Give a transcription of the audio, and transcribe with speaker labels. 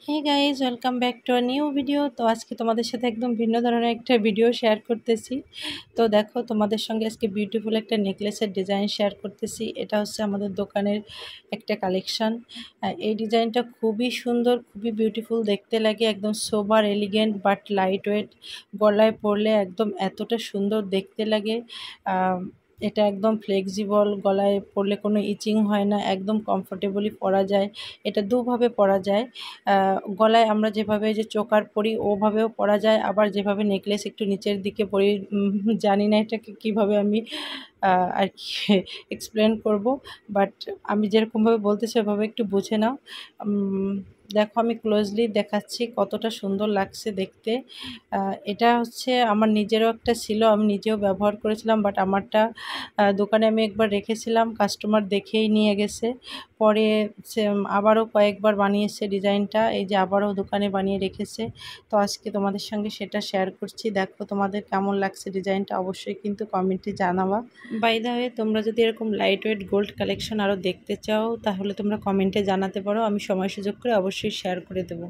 Speaker 1: Hey guys, welcome back to a new video. তো আজকে তোমাদের সাথে একদম ভিন্ন ধরনের একটা ভিডিও শেয়ার করতেছি। তো দেখো, তোমাদের সঙ্গে আজকে বিউটিফুল একটা নেকলেসের ডিজাইন শেয়ার করতেছি। এটা হচ্ছে আমাদের দোকানের একটা কালেকশন। এই ডিজাইনটা খুবই সুন্দর, খুবই বিউটিফুল দেখতে লাগে, একদম সোবার এলিগেন্ট বাট লাইট ওয়েট। গলায় পরলে একদম এতটা সুন্দর দেখতে লাগে। এটা একদম ফ্লেক্সিবল, গলায় পরলে কোনো ইচিং হয় না, একদম কমফোর্টেবলি পরা যায়। এটা দুভাবে পরা যায়। গলায় আমরা যেভাবে যে চোকার পরি ওভাবেও পরা যায়, আবার যেভাবে নেকলেস একটু নিচের দিকে পরি, জানি না এটাকে কীভাবে আমি আর কি এক্সপ্লেন করব, বাট আমি যেরকমভাবে বলতেছি ওভাবে একটু বুঝে নাও। দেখো, আমি ক্লোজলি দেখাচ্ছি কতটা সুন্দর লাগছে দেখতে। এটা হচ্ছে আমার নিজেরও একটা ছিল, আমি নিজেও ব্যবহার করেছিলাম, বাট আমারটা দোকানে আমি একবার রেখেছিলাম, কাস্টমার দেখেই নিয়ে গেছে। পরে সে আবারও কয়েকবার বানিয়েছে ডিজাইনটা, এই যে আবারও দোকানে বানিয়ে রেখেছে। তো আজকে তোমাদের সঙ্গে সেটা শেয়ার করছি। দেখো তোমাদের কেমন লাগছে ডিজাইনটা, অবশ্যই কিন্তু কমেন্টে জানাবা। বাই দ্য ওয়ে, তোমরা যদি এরকম লাইট ওয়েট গোল্ড কালেকশন আরও দেখতে চাও তাহলে তোমরা কমেন্টে জানাতে পারো, আমি সময় সুযোগ করে অবশ্যই শেয়ার করে দেবো।